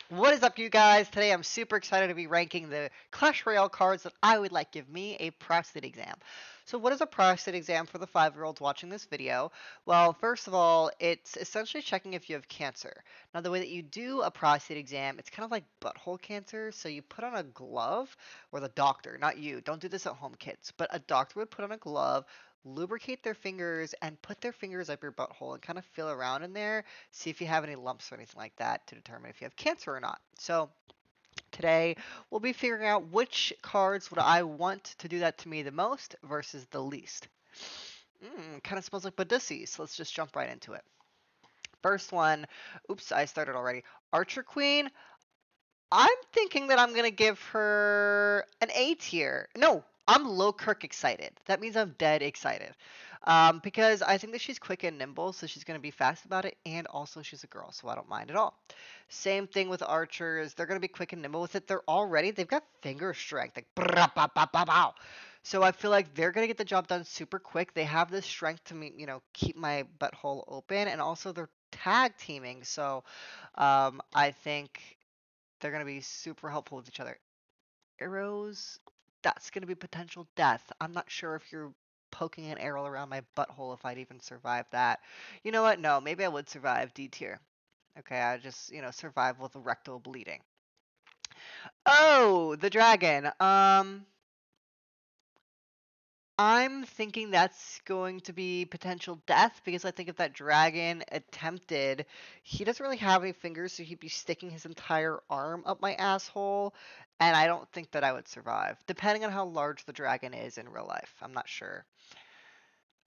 What is up, you guys? Today I'm super excited to be ranking the Clash Royale cards that I would like give me a prostate exam. So what is a prostate exam for the 5-year-olds watching this video? Well, first of all, it's essentially checking if you have cancer. Now, the way that you do a prostate exam, it's kind of like butthole cancer. So you put on a glove, or the doctor, not you. Don't do this at home, kids. But a doctor would put on a glove, lubricate their fingers, and put their fingers up your butthole and kind of feel around in there, see if you have any lumps or anything like that to determine if you have cancer or not. So today we'll be figuring out which cards would I want to do that to me the most versus the least. Kind of smells like Badussi, so let's just jump right into it. First one, oops, I started already. Archer Queen. I'm thinking that I'm gonna give her an A tier. No, I'm low Kirk excited. That means I'm dead excited. Because I think that she's quick and nimble, so she's gonna be fast about it, and also she's a girl, so I don't mind at all. Same thing with archers. They're gonna be quick and nimble with it. They've got finger strength, like brah, bah, bah, bah, bah. So I feel like they're gonna get the job done super quick. They have the strength to keep my butthole open, and also they're tag teaming. So I think they're going to be super helpful with each other. Arrows, that's going to be potential death. I'm not sure if you're poking an arrow around my butthole if I'd even survive that. You know what? No, maybe I would survive D tier. Okay, I just, survive with rectal bleeding. Oh, the dragon. I'm thinking that's going to be potential death because I think if that dragon attempted, he doesn't really have any fingers, so he'd be sticking his entire arm up my asshole, and I don't think that I would survive, depending on how large the dragon is in real life. I'm not sure.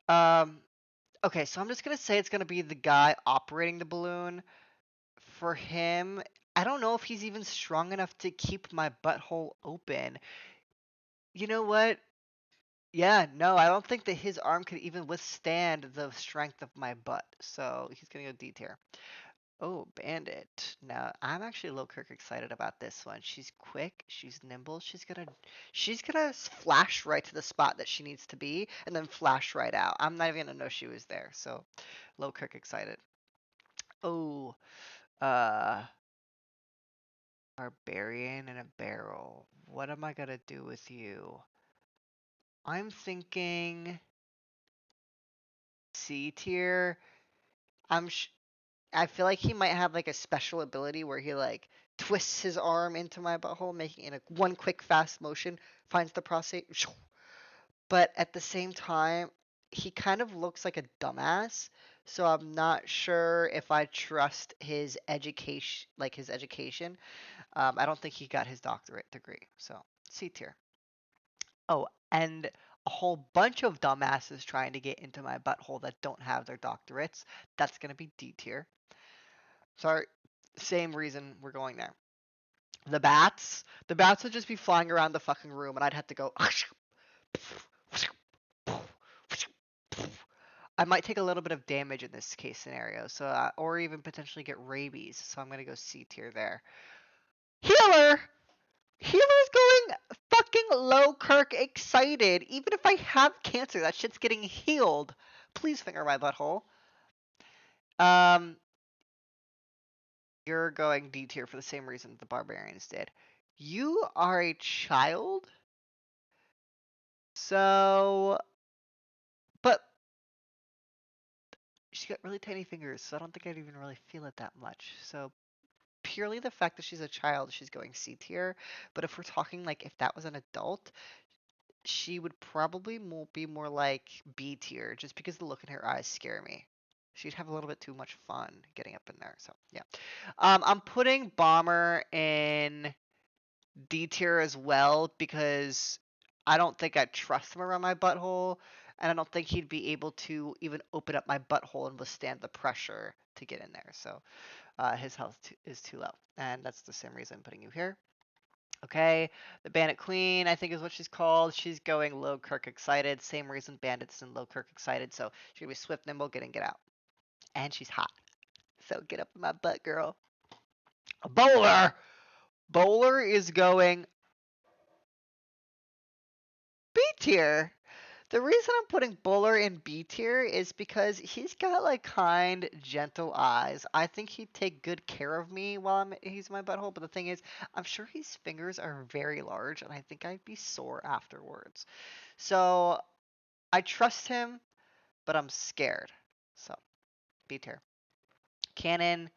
Um, okay, so I'm just gonna say it's gonna be the guy operating the balloon. For him, I don't know if he's even strong enough to keep my butthole open. You know what? Yeah, no, I don't think that his arm could even withstand the strength of my butt. So he's gonna go D tier. Oh, Bandit. Now I'm actually a little Kirk excited about this one. She's quick, she's nimble, she's gonna flash right to the spot that she needs to be and then flash right out. I'm not even gonna know she was there. So low Kirk excited. Oh, uh Barbarian in a barrel. What am I gonna do with you? I'm thinking C tier. I'm sh I feel like he might have like a special ability where he like twists his arm into my butthole, making it in a one quick fast motion, finds the prostate. But at the same time, he kind of looks like a dumbass, so I'm not sure if I trust his education, like his education. I don't think he got his doctorate degree, so C tier. Oh, and a whole bunch of dumbasses trying to get into my butthole that don't have their doctorates. That's gonna be D tier. Sorry, same reason we're going there. The bats would just be flying around the fucking room, and I'd have to go. I might take a little bit of damage in this case scenario, so or even potentially get rabies. So I'm gonna go C tier there. Healer, healer's going fucking low Kirk excited. Even if I have cancer, that shit's getting healed. Please finger my butthole. Um, you're going D tier for the same reason the barbarians did. You are a child, so but she's got really tiny fingers, so I don't think I'd even really feel it that much. So purely the fact that she's a child, she's going C tier. But if we're talking like if that was an adult, she would probably be more like B tier, just because the look in her eyes scare me. She'd have a little bit too much fun getting up in there. So yeah, I'm putting Bomber in D tier as well because I don't think I'd trust him around my butthole, and I don't think he'd be able to even open up my butthole and withstand the pressure to get in there. So his health is too low, and that's the same reason I'm putting you here. Okay, the Bandit Queen, I think is what she's called. She's going low Kirk excited. Same reason Bandit's in low Kirk excited. So she's gonna be swift, nimble, get out, and she's hot. So get up in my butt, girl. A bowler. Bowler is going B tier. The reason I'm putting Buller in B tier is because he's got like kind, gentle eyes. I think he'd take good care of me while he's in my butthole. But the thing is, I'm sure his fingers are very large, and I think I'd be sore afterwards. So I trust him, but I'm scared. So B tier. Cannon,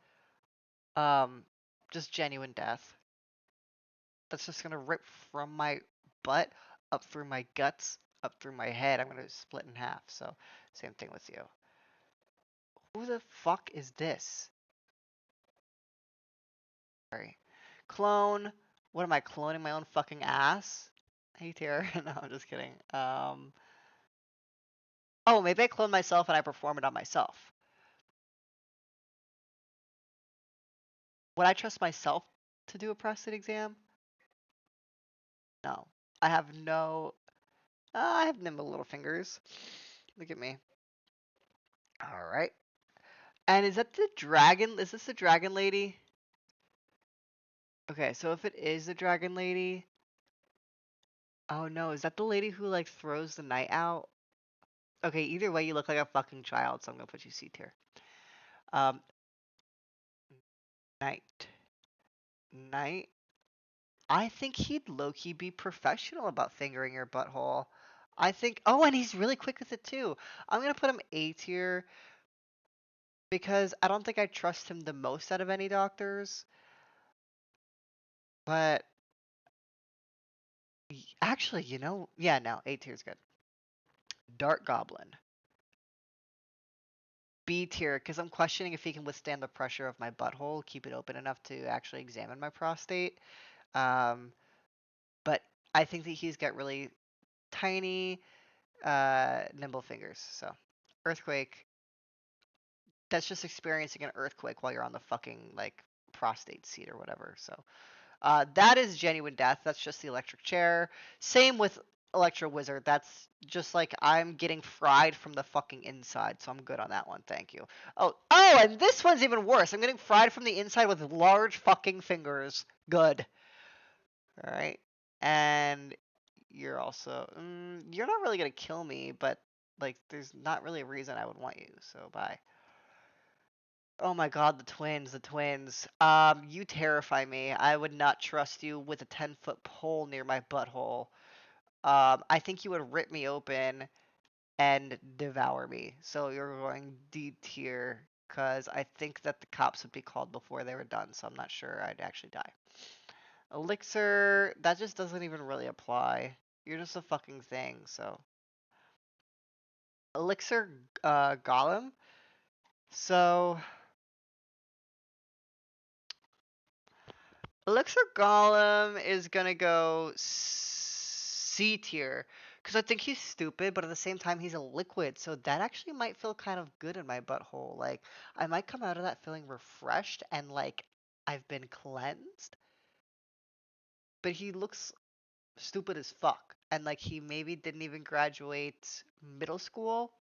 um, just genuine death. That's just gonna rip from my butt up through my guts, up through my head. I'm gonna split in half. So same thing with you. Who the fuck is this? Sorry. Clone. What am I cloning my own fucking ass? Hey tier. No, I'm just kidding. Oh, maybe I clone myself and I perform it on myself. Would I trust myself to do a prostate exam? No. I have no. I have nimble little fingers. Look at me. All right. And is that the dragon? Is this the dragon lady? Okay, so if it is the dragon lady, oh no, is that the lady who like throws the knight out? Okay, either way, you look like a fucking child, so I'm gonna put you C tier. Um, knight, knight. I think he'd low-key be professional about fingering your butthole. I think. Oh, and he's really quick with it too. I'm gonna put him A tier because I don't think I trust him the most out of any doctors. But actually, yeah, no, A tier is good. Dark Goblin. B tier because I'm questioning if he can withstand the pressure of my butthole, keep it open enough to actually examine my prostate. Um, but I think that he's got really tiny, nimble fingers. So, earthquake. That's just experiencing an earthquake while you're on the fucking like prostate seat or whatever. So, that is genuine death. That's just the electric chair. Same with Electro Wizard. That's just like I'm getting fried from the fucking inside, so I'm good on that one. Thank you. Oh, and this one's even worse. I'm getting fried from the inside with large fucking fingers. Good. All right. And you're also you're not really gonna kill me, but like there's not really a reason I would want you. So bye. Oh my god, the twins, the twins. You terrify me. I would not trust you with a 10-foot pole near my butthole. I think you would rip me open and devour me. So you're going D tier, because I think that the cops would be called before they were done, so I'm not sure I'd actually die. Elixir, that just doesn't even really apply. You're just a fucking thing, so. Elixir, Golem. So, Elixir Golem is gonna go C tier because I think he's stupid, but at the same time he's a liquid, so that actually might feel kind of good in my butthole. Like I might come out of that feeling refreshed and like I've been cleansed. But he looks stupid as fuck, and like he maybe didn't even graduate middle school,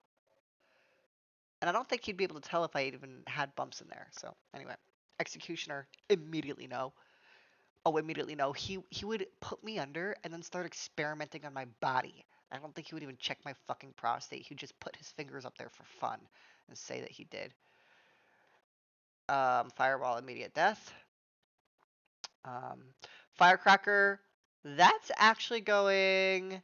and I don't think he'd be able to tell if I even had bumps in there. So anyway, Executioner immediately no. Oh, immediately no. He would put me under and then start experimenting on my body. I don't think he would even check my fucking prostate. He'd just put his fingers up there for fun and say that he did. Fireball, immediate death. Um, Firecracker, that's actually going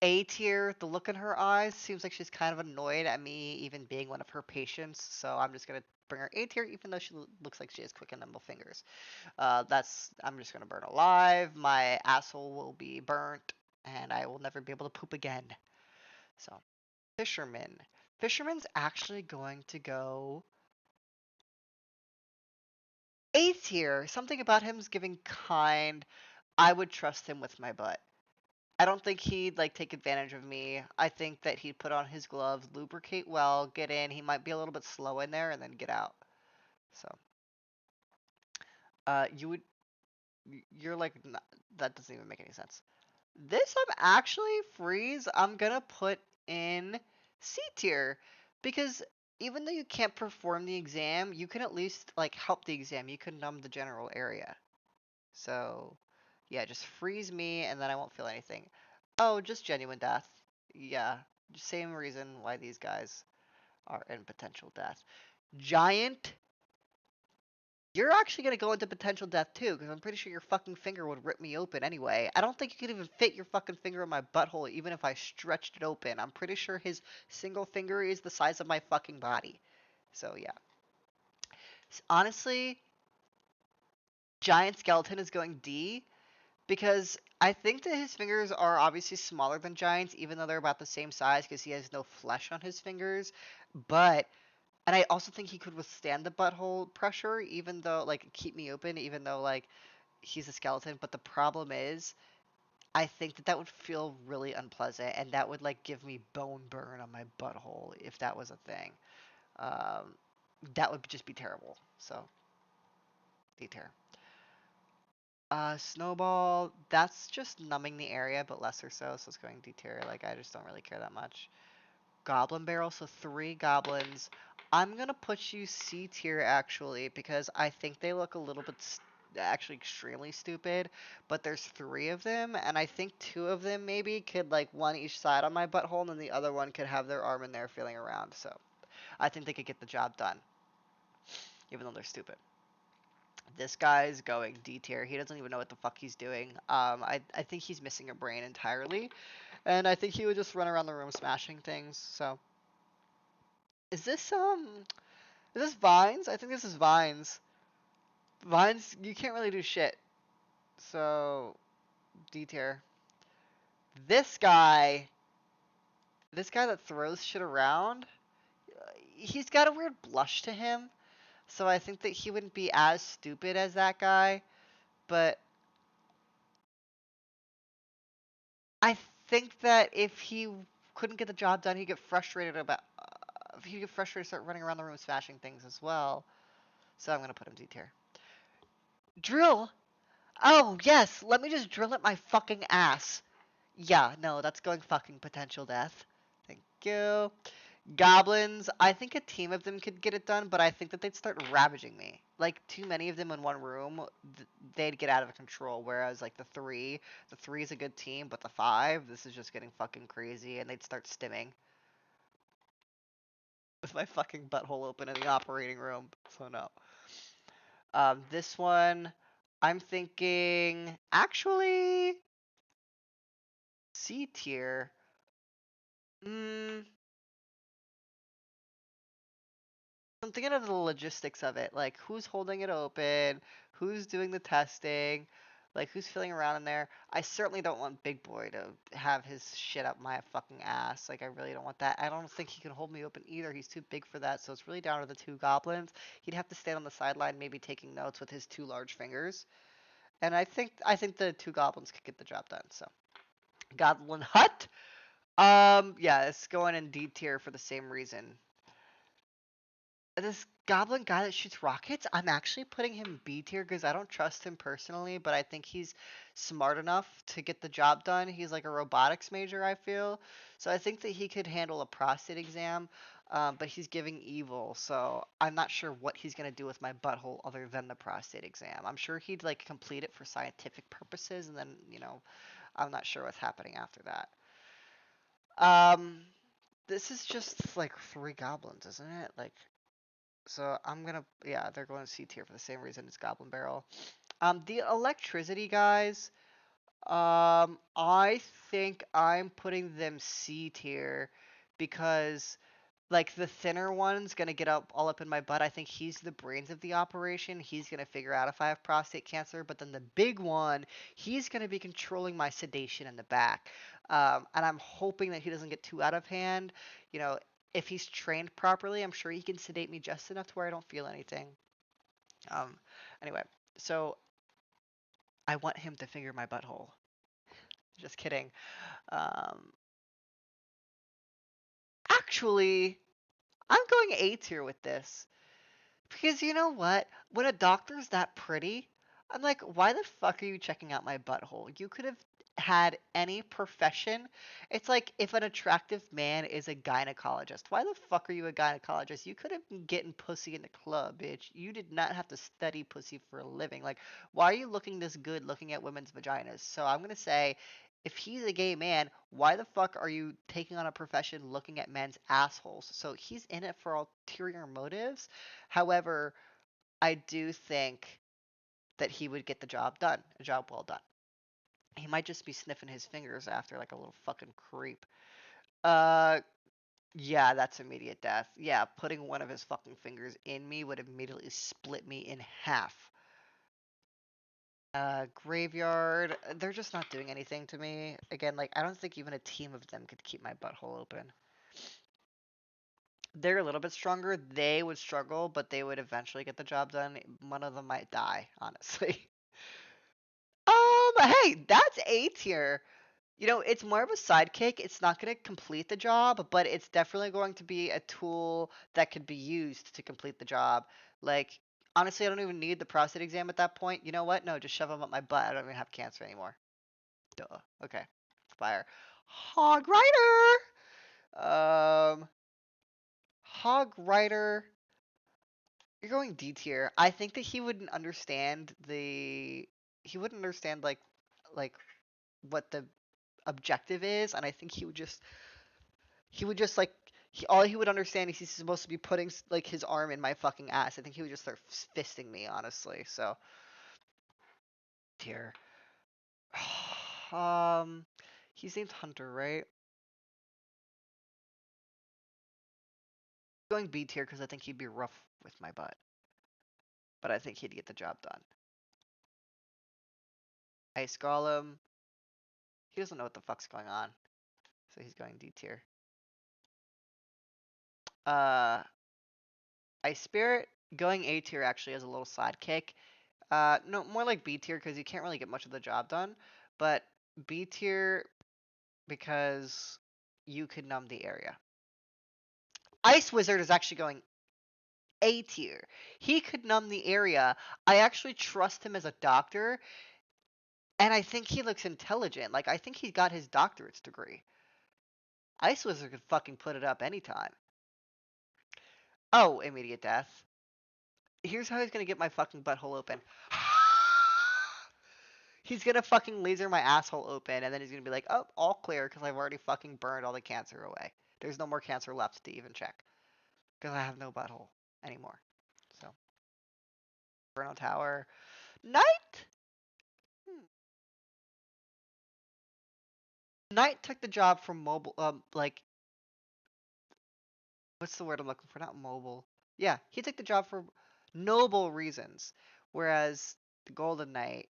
A tier. The look in her eyes seems like she's kind of annoyed at me even being one of her patients. So I'm just gonna bring her A tier, even though she looks like she has quick and nimble fingers. I'm just gonna burn alive. My asshole will be burnt, and I will never be able to poop again. So, Fisherman. Fisherman's actually going to go A tier. Something about him is giving kind. I would trust him with my butt. I don't think he'd like take advantage of me. I think that he'd put on his gloves, lubricate well, get in. He might be a little bit slow in there, and then get out. So, you would, you're like, that doesn't even make any sense. This I'm actually freeze. I'm gonna put in C tier because even though you can't perform the exam, you can at least like help the exam. You can numb the general area. So yeah, just freeze me and then I won't feel anything. Oh, just genuine death. Yeah, same reason why these guys are in potential death. Giant, you're actually gonna go into potential death too, because I'm pretty sure your fucking finger would rip me open anyway. I don't think you could even fit your fucking finger in my butthole, even if I stretched it open. I'm pretty sure his single finger is the size of my fucking body. So yeah. Honestly, Giant Skeleton is going D because I think that his fingers are obviously smaller than Giant's, even though they're about the same size because he has no flesh on his fingers. But and I also think he could withstand the butthole pressure, even though like keep me open, even though like he's a skeleton. But the problem is, I think that that would feel really unpleasant, and that would like give me bone burn on my butthole if that was a thing. Um, that would just be terrible. So, deter. Snowball, that's just numbing the area, but lesser so it's going deter. Like, I just don't really care that much. Goblin Barrel, so 3 goblins. I'm gonna put you C tier, actually, because I think they look a little bit, actually extremely stupid, but there's 3 of them, and I think 2 of them maybe could, like, one each side on my butthole, and then the other one could have their arm in there feeling around, so I think they could get the job done, even though they're stupid. This guy's going D tier. He doesn't even know what the fuck he's doing. I think he's missing a brain entirely, and I think he would just run around the room smashing things. So, is this Vines? I think this is Vines. Vines, you can't really do shit. So, D tier. This guy, this guy that throws shit around, he's got a weird blush to him. So I think that he wouldn't be as stupid as that guy, but I think that if he couldn't get the job done, he'd get frustrated, start running around the room smashing things as well. So I'm gonna put him D tier. Drill. Oh yes, let me just drill at my fucking ass. Yeah, no, that's going fucking potential death. Thank you. Goblins, I think a team of them could get it done, but I think that they'd start ravaging me. Like, too many of them in one room, they'd get out of control. Whereas, like, the three is a good team, but the 5, this is just getting fucking crazy, and they'd start stimming with my fucking butthole open in the operating room. So, no. This one, I'm thinking, actually, C tier. Hmm. I'm thinking of the logistics of it, like who's holding it open, who's doing the testing, like who's filling around in there. I certainly don't want Big Boy to have his shit up my fucking ass. Like I really don't want that. I don't think he can hold me open either. He's too big for that. So it's really down to the 2 goblins. He'd have to stand on the sideline, maybe taking notes with his 2 large fingers. And I think the 2 goblins could get the job done. So Goblin Hut. Yeah, it's going in D tier for the same reason. This goblin guy that shoots rockets, I'm actually putting him B tier because I don't trust him personally, but I think he's smart enough to get the job done. He's like a robotics major, I feel. So I think that he could handle a prostate exam, but he's giving evil, so I'm not sure what he's going to do with my butthole other than the prostate exam. I'm sure he'd like complete it for scientific purposes, and then, I'm not sure what's happening after that. Um, this is just like 3 goblins, isn't it? Like, so I'm gonna, yeah, they're going C tier for the same reason as Goblin Barrel. The electricity guys, I think I'm putting them C tier because like the thinner one's gonna get up all up in my butt. I think he's the brains of the operation. He's gonna figure out if I have prostate cancer. But then the big one, he's gonna be controlling my sedation in the back. And I'm hoping that he doesn't get too out of hand. You know, if he's trained properly, I'm sure he can sedate me just enough to where I don't feel anything. Um, anyway, so I want him to finger my butthole. Just kidding. Um, actually, I'm going A tier with this. Because you know what? When a doctor's that pretty, I'm like, why the fuck are you checking out my butthole? You could have had any profession. It's like if an attractive man is a gynecologist. Why the fuck are you a gynecologist? You could have been getting pussy in the club, bitch. You did not have to study pussy for a living. Like, why are you looking this good looking at women's vaginas? So I'm gonna say If he's a gay man, why the fuck are you taking on a profession looking at men's assholes? So he's in it for ulterior motives. However, I do think that he would get the job done, a job well done. He might just be sniffing his fingers after like a little fucking creep. Uh, yeah, that's immediate death. Yeah, putting one of his fucking fingers in me would immediately split me in half. Graveyard, they're just not doing anything to me. Again, like, I don't think even a team of them could keep my butthole open. They're a little bit stronger. They would struggle, but they would eventually get the job done. One of them might die, honestly. Hey, that's A tier. You know, it's more of a sidekick. It's not going to complete the job, but it's definitely going to be a tool that could be used to complete the job. Like, honestly, I don't even need the prostate exam at that point. You know what? No, just shove them up my butt. I don't even have cancer anymore. Duh. Okay. Fire. Hog Rider! Hog Rider. You're going D tier. I think that he wouldn't understand the. He wouldn't understand, like, what the objective is, and I think he would just like all he would understand is he's supposed to be putting like his arm in my fucking ass. I think he would just start fisting me, honestly. So tier. um, he's named Hunter, right? Going B tier because I think he'd be rough with my butt, but I think he'd get the job done. Ice Golem. He doesn't know what the fuck's going on, so he's going D tier. Uh, Ice Spirit going A tier actually as a little sidekick. No, more like B tier because you can't really get much of the job done. But B tier because you could numb the area. Ice Wizard is actually going A tier. He could numb the area. I actually trust him as a doctor, and I think he looks intelligent. Like, I think he got his doctorate's degree. Ice Wizard could fucking put it up anytime. Oh, immediate death. Here's how he's gonna get my fucking butthole open. He's gonna fucking laser my asshole open, and then he's gonna be like, "Oh, all clear," because I've already fucking burned all the cancer away. There's no more cancer left to even check, because I have no butthole anymore. So, Burnout Tower, Knight. Hmm. Knight took the job from mobile. Like, what's the word I'm looking for? Not mobile. Yeah, he took the job for noble reasons, whereas the Golden Knight,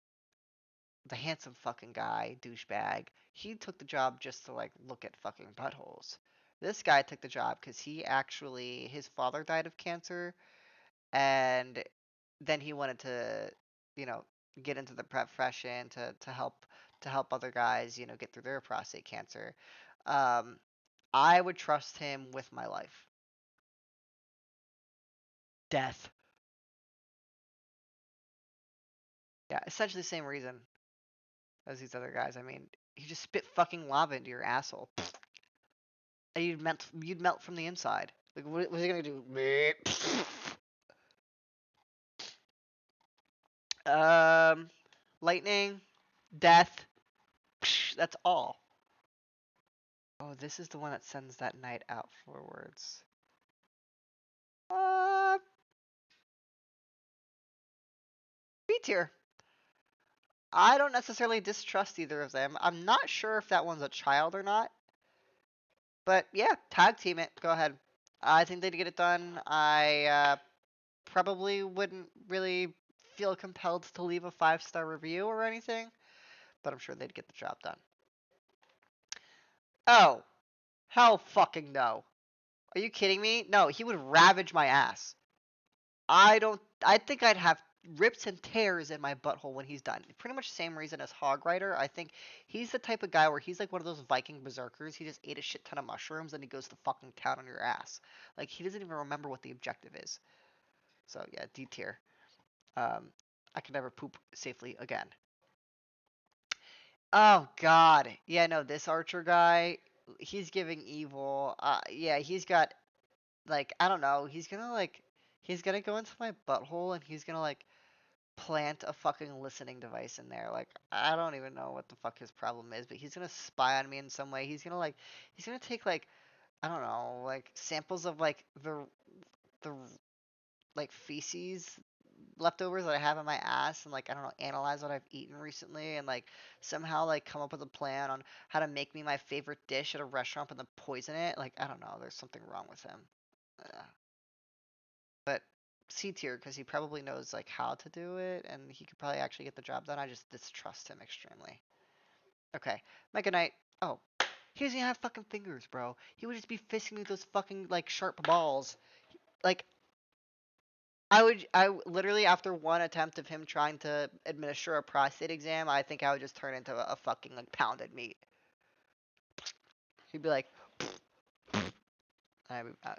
the handsome fucking guy, douchebag, he took the job just to like look at fucking buttholes. This guy took the job because his father died of cancer, and then he wanted to, you know, get into the profession to help other guys, get through their prostate cancer. Um, I would trust him with my life. Death. Yeah, essentially the same reason as these other guys. I mean, he just spit fucking lava into your asshole. And you'd melt from the inside. Like, what was he gonna do? um, lightning, death. That's all. Oh, this is the one that sends that knight out forwards. Uh, B tier. I don't necessarily distrust either of them. I'm not sure if that one's a child or not. But yeah, tag team it. Go ahead. I think they'd get it done. I probably wouldn't really feel compelled to leave a 5-star review or anything, but I'm sure they'd get the job done. Oh, hell fucking no. Are you kidding me? No, he would ravage my ass. I think I'd have rips and tears in my butthole when he's done. Pretty much the same reason as Hog Rider. I think he's the type of guy where he's like one of those Viking berserkers. He just ate a shit ton of mushrooms and he goes to fucking town on your ass. Like, he doesn't even remember what the objective is. So yeah, D tier. Um, I can never poop safely again. Oh God. Yeah, no, this archer guy, he's giving evil. Yeah, he's got like, I don't know, he's gonna go into my butthole and he's gonna like plant a fucking listening device in there. Like, I don't even know what the fuck his problem is, but he's gonna spy on me in some way. He's gonna take like, I don't know, like samples of like the like feces leftovers that I have in my ass and like I don't know, analyze what I've eaten recently and like somehow like come up with a plan on how to make me my favorite dish at a restaurant and then poison it. Like, I don't know, there's something wrong with him. But C tier because he probably knows like how to do it and he could probably actually get the job done. I just distrust him extremely. Okay, Mega Knight. Oh, he doesn't even have fucking fingers, bro. He would just be fisting me with those fucking like sharp balls. Like, literally after one attempt of him trying to administer a prostate exam, I think I would just turn into a fucking like pounded meat. He'd be like,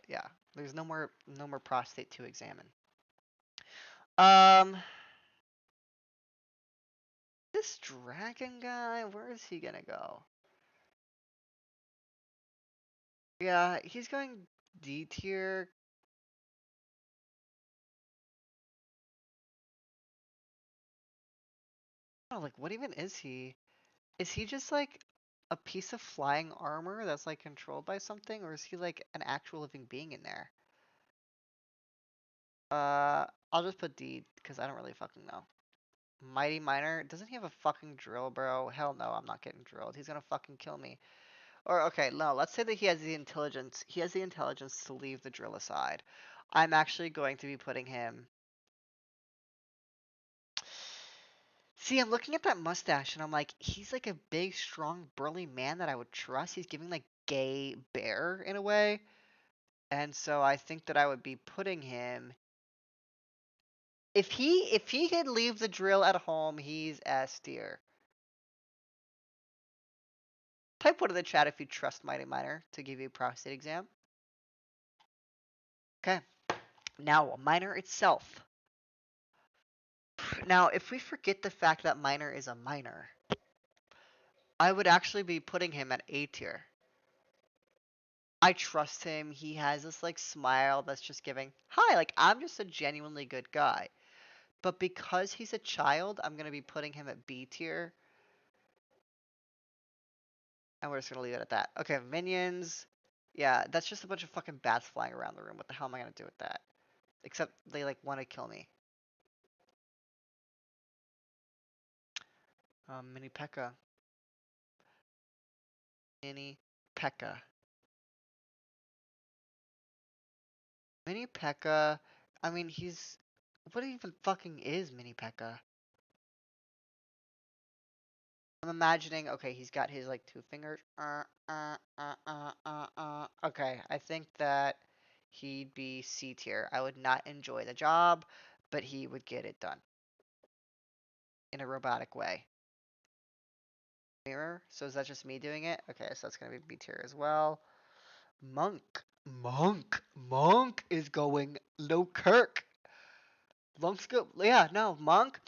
yeah. There's no more prostate to examine. Um, this dragon guy, where is he gonna go? Yeah, he's going D tier. Oh, like what even is he? Is he just like a piece of flying armor that's like controlled by something, or is he like an actual living being in there? I'll just put D because I don't really fucking know. Mighty Miner, doesn't he have a fucking drill, bro? Hell no, I'm not getting drilled. He's gonna fucking kill me. Or okay, no, let's say that he has the intelligence. He has the intelligence to leave the drill aside. I'm actually going to be putting him. See, I'm looking at that mustache and I'm like, he's like a big, strong, burly man that I would trust. He's giving like gay bear in a way. And so I think that I would be putting him. If he could leave the drill at home, he's S tier. Type 1 in the chat if you trust Mighty Miner to give you a prostate exam. Okay. Now, Miner itself. Now, if we forget the fact that Miner is a miner, I would actually be putting him at A tier. I trust him. He has this like smile that's just giving, hi, like I'm just a genuinely good guy. But because he's a child, I'm going to be putting him at B tier. And we're just going to leave it at that. Okay, minions. Yeah, that's just a bunch of fucking bats flying around the room. What the hell am I going to do with that? Except they like want to kill me. Mini P.E.K.K.A. Mini P.E.K.K.A. Mini P.E.K.K.A. I mean, he's. What even fucking is Mini P.E.K.K.A.? I'm imagining, okay, he's got his like two fingers. Okay, I think that he'd be C tier. I would not enjoy the job, but he would get it done in a robotic way. Mirror, so is that just me doing it? Okay, so that's gonna be B tier as well. Monk. Monk is going low Kirk. Monk's good. Yeah, no, Monk.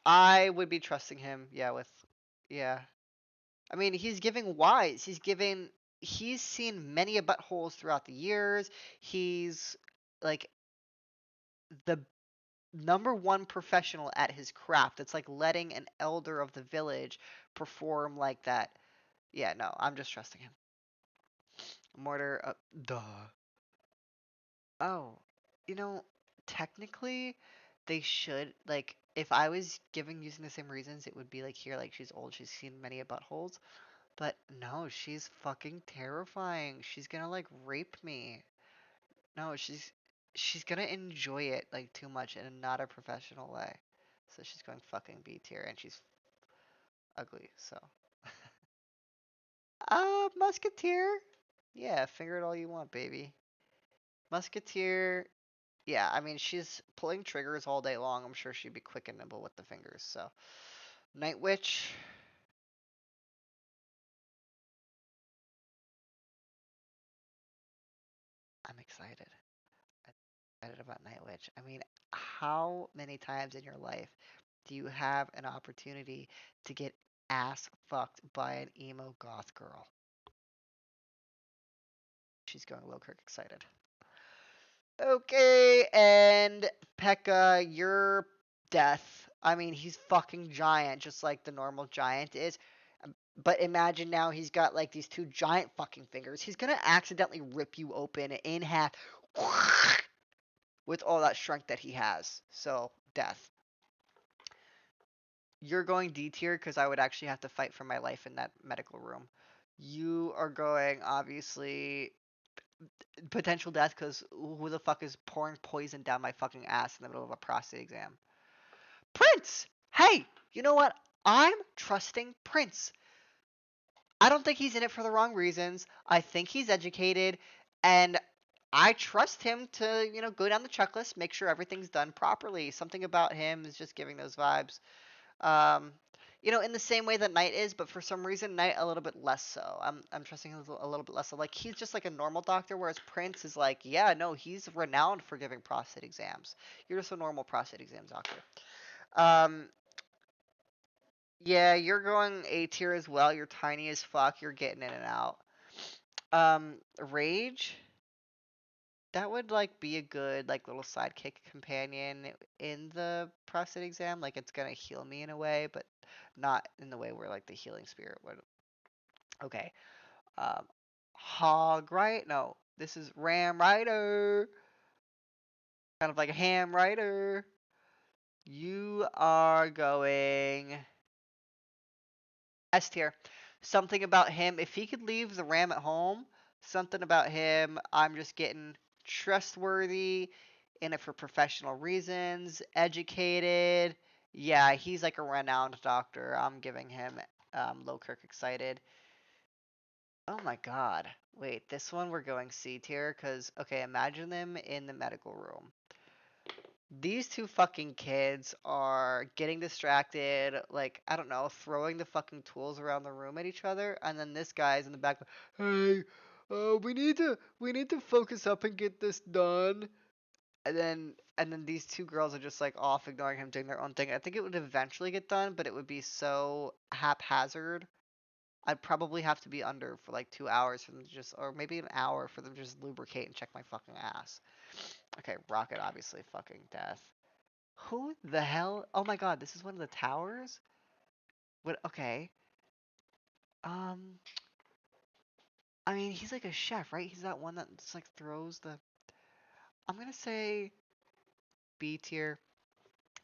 I would be trusting him. Yeah, yeah. I mean, he's giving wise. He's seen many a buttholes throughout the years. He's like the number one professional at his craft. It's like letting an elder of the village perform like that. Yeah, no, I'm just trusting him. Mortar, duh. Oh, you know, technically, they should like if I was giving using the same reasons, it would be like here, like she's old, she's seen many a buttholes. But no, she's fucking terrifying. She's gonna like rape me. No, she's gonna enjoy it like too much in not a professional way. So she's going fucking B tier and she's ugly, so. Musketeer? Yeah, finger it all you want, baby. Musketeer. Yeah, I mean she's pulling triggers all day long. I'm sure she'd be quick and nimble with the fingers, so. Night Witch. I'm excited. Excited about Night Witch. I mean, how many times in your life do you have an opportunity to get ass fucked by an emo goth girl? She's going low Kirk excited. Okay, and P.E.K.K.A, your death I mean, he's fucking giant, just like the normal giant is. But imagine now he's got like these two giant fucking fingers. He's gonna accidentally rip you open in half with all that strength that he has. So, death. You're going D tier because I would actually have to fight for my life in that medical room. You are going, obviously, potential death because who the fuck is pouring poison down my fucking ass in the middle of a prostate exam? Prince! Hey, you know what? I'm trusting Prince. I don't think he's in it for the wrong reasons. I think he's educated, and I trust him to, go down the checklist, make sure everything's done properly. Something about him is just giving those vibes. Um, in the same way that Knight is, but for some reason Knight a little bit less so. I'm trusting him a little bit less so. Like he's just like a normal doctor, whereas Prince is like, yeah, no, he's renowned for giving prostate exams. You're just a normal prostate exam doctor. Um, yeah, you're going A tier as well. You're tiny as fuck. You're getting in and out. Rage. That would like be a good like little sidekick companion in the prostate exam. Like it's gonna heal me in a way, but not in the way where like the healing spirit would. Okay. Um, Hog right? No, this is Ram Rider. Kind of like a Ham Rider. You are going S tier. Something about him. If he could leave the Ram at home, something about him. I'm just getting trustworthy, in it for professional reasons, educated. Yeah, he's like a renowned doctor. I'm giving him low Kirk excited. Oh my god. Wait, this one we're going C tier because, okay, imagine them in the medical room. These two fucking kids are getting distracted, like, I don't know, throwing the fucking tools around the room at each other, and then this guy's in the back, hey, we need to focus up and get this done. And then these two girls are just like off ignoring him doing their own thing. I think it would eventually get done, but it would be so haphazard. I'd probably have to be under for like 2 hours for them to just, or maybe an hour for them to just lubricate and check my fucking ass. Okay, Rocket, obviously, fucking death. Who the hell? Oh my god, this is one of the towers? What? Okay. Um, I mean, he's like a chef, right? He's that one that just like throws the. I'm gonna say B tier.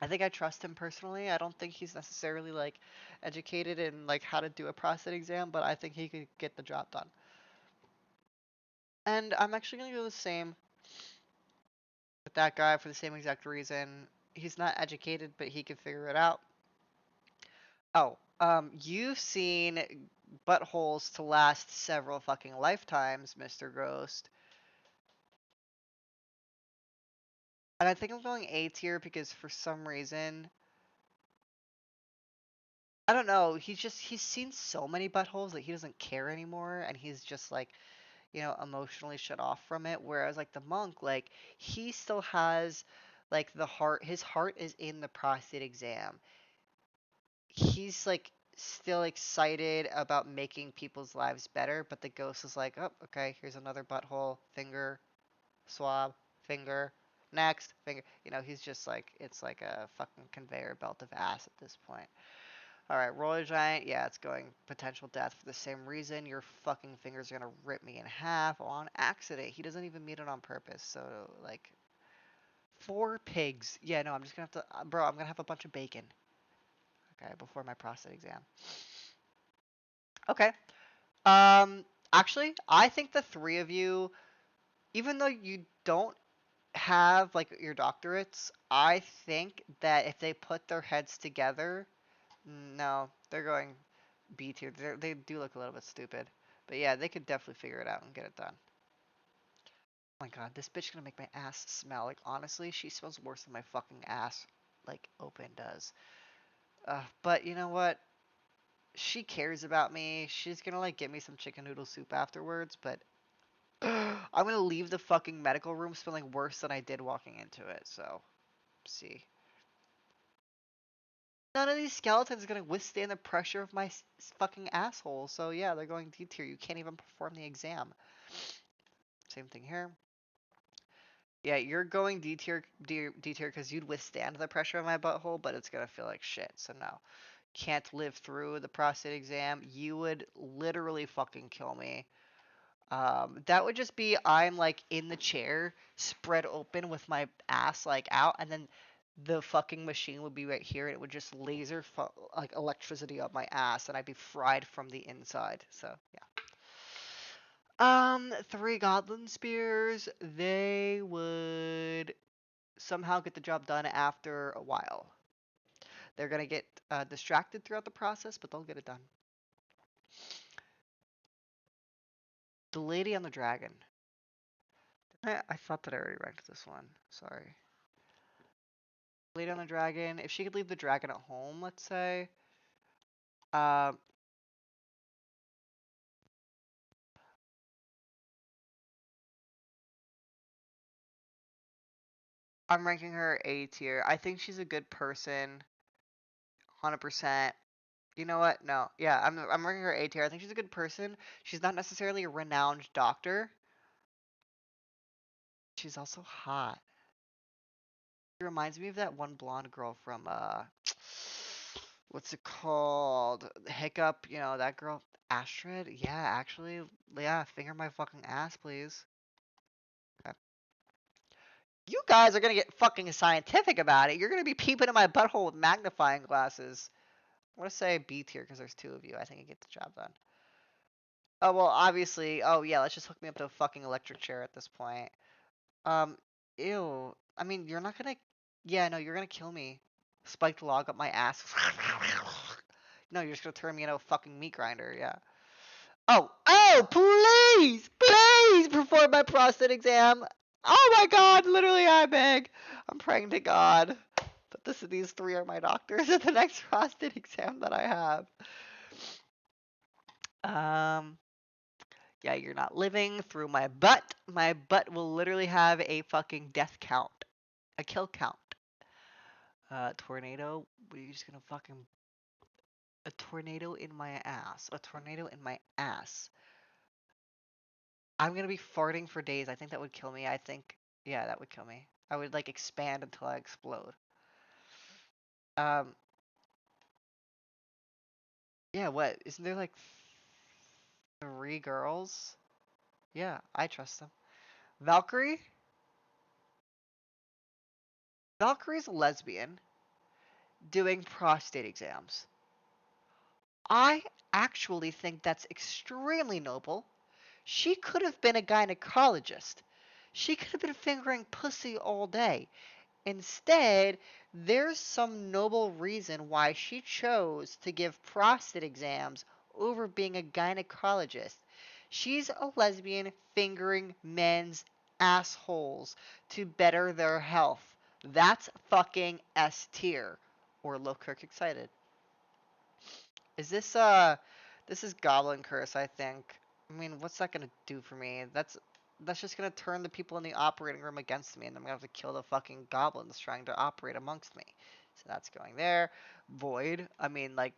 I think I trust him personally. I don't think he's necessarily like educated in like how to do a prostate exam, but I think he could get the job done. And I'm actually gonna go the same with that guy for the same exact reason. He's not educated, but he can figure it out. Oh, you've seen buttholes to last several fucking lifetimes, Mr. Ghost. And I think I'm going A tier because for some reason, I don't know, he's seen so many buttholes that he doesn't care anymore, and he's just like, emotionally shut off from it. Whereas like the monk, like he still has like the heart, his heart is in the prostate exam. He's like still excited about making people's lives better, but the ghost is like, oh, okay, here's another butthole, finger, swab, finger, next, finger. He's just like, it's like a fucking conveyor belt of ass at this point. Alright, Roller Giant, yeah, it's going potential death for the same reason. Your fucking fingers are gonna rip me in half on accident. He doesn't even mean it on purpose, so, like, 4 pigs. Yeah, no, I'm just gonna have to, bro, I'm gonna have a bunch of bacon. Okay, before my prostate exam. Okay. Um, Actually, I think the three of you, even though you don't have, like, your doctorates, I think that if they put their heads together, no, they're going B tier. They do look a little bit stupid. But yeah, they could definitely figure it out and get it done. Oh my god, this bitch gonna make my ass smell. Like, honestly, she smells worse than my fucking ass, like, open does. But you know what? She cares about me. She's gonna, like, get me some chicken noodle soup afterwards, but I'm gonna leave the fucking medical room smelling worse than I did walking into it, so, see. None of these skeletons are gonna withstand the pressure of my fucking asshole, so yeah, they're going D tier. You can't even perform the exam. Same thing here. Yeah, you're going D tier because you'd withstand the pressure of my butthole, but it's gonna feel like shit. So no, can't live through the prostate exam. You would literally fucking kill me. That would just be I'm like in the chair, spread open with my ass like out, and then the fucking machine would be right here, and it would just like electricity up my ass, and I'd be fried from the inside. So yeah. Three goblin spears. They would somehow get the job done after a while. They're gonna get distracted throughout the process, but they'll get it done. The lady on the dragon. I thought that I already ranked this one. Sorry. Lady on the dragon. If she could leave the dragon at home, let's say. Um, I'm ranking her A tier. I think she's a good person. 100%. You know what? No. Yeah, I'm ranking her A tier. I think she's a good person. She's not necessarily a renowned doctor. She's also hot. She reminds me of that one blonde girl from what's it called? Hiccup, that girl Astrid? Yeah, actually, yeah, finger my fucking ass, please. Okay. You guys are gonna get fucking scientific about it. You're gonna be peeping in my butthole with magnifying glasses. I'm gonna say B tier because there's two of you. I think it gets the job done. Oh well, obviously. Oh yeah, let's just hook me up to a fucking electric chair at this point. Um, ew. I mean, you're not gonna. Yeah, no, you're gonna kill me. Spiked log up my ass. No, you're just gonna turn me into a fucking meat grinder. Yeah. Oh, please perform my prostate exam. Oh my God, literally, I beg. I'm praying to God that these three are my doctors at the next prostate exam that I have. Um, yeah, you're not living through my butt. My butt will literally have a fucking death count, a kill count. Tornado. We're just gonna fucking a tornado in my ass. A tornado in my ass. I'm gonna be farting for days. I think that would kill me. I think, yeah, that would kill me. I would like expand until I explode. Um, yeah, what? Isn't there like three girls? Yeah, I trust them. Valkyrie? Valkyrie's a lesbian doing prostate exams. I actually think that's extremely noble. She could have been a gynecologist. She could have been fingering pussy all day. Instead, there's some noble reason why she chose to give prostate exams over being a gynecologist. She's a lesbian fingering men's assholes to better their health. That's fucking S tier. Or low Kirk excited. Is this is Goblin Curse, I think. I mean, what's that gonna do for me? That's just gonna turn the people in the operating room against me, and I'm gonna have to kill the fucking goblins trying to operate amongst me. So that's going there. Void. I mean, like,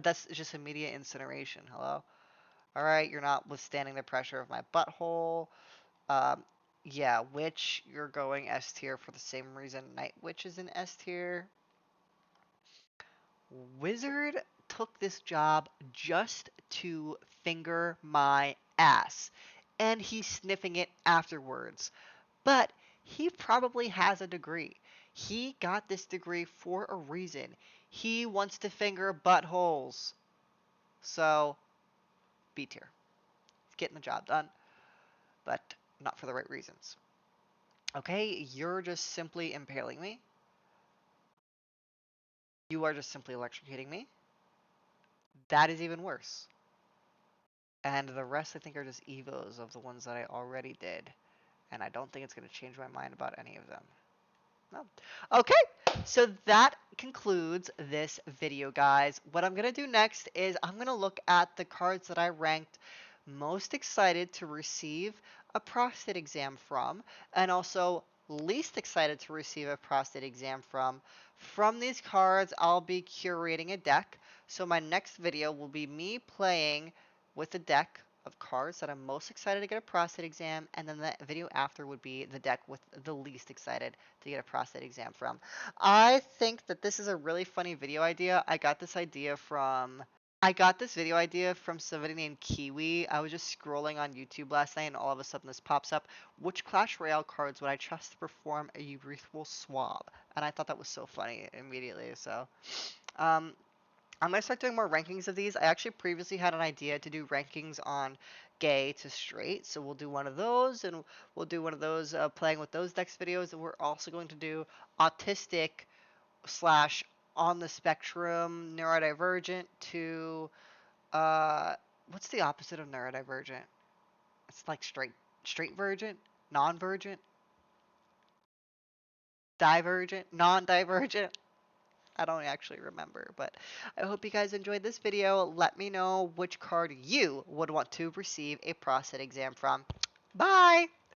that's just immediate incineration. Hello. All right, you're not withstanding the pressure of my butthole. Um, yeah, Witch, you're going S tier for the same reason Night Witch is in S tier. Wizard took this job just to finger my ass, and he's sniffing it afterwards. But he probably has a degree. He got this degree for a reason. He wants to finger buttholes. So, B tier. He's getting the job done, but not for the right reasons. Okay, you're just simply impaling me. You are just simply electrocuting me. That is even worse. And the rest I think are just evos of the ones that I already did. And I don't think it's going to change my mind about any of them. No. Okay, so that concludes this video, guys. What I'm going to do next is I'm going to look at the cards that I ranked most excited to receive a prostate exam from, and also least excited to receive a prostate exam from. From these cards, I'll be curating a deck. So my next video will be me playing with a deck of cards that I'm most excited to get a prostate exam, and then the video after would be the deck with the least excited to get a prostate exam from. I think that this is a really funny video idea. I got this video idea from somebody named Kiwi. I was just scrolling on YouTube last night and all of a sudden this pops up. Which Clash Royale cards would I trust to perform a urethral swab? And I thought that was so funny immediately. So, um, I'm gonna start doing more rankings of these. I actually previously had an idea to do rankings on gay to straight, so we'll do one of those, and we'll do one of those playing with those decks videos, and we're also going to do autistic slash on the spectrum neurodivergent to uh, what's the opposite of neurodivergent? It's like straight vergent, non-vergent, divergent, non-divergent. I don't actually remember, but I hope you guys enjoyed this video. Let me know which card you would want to receive a prostate exam from. Bye!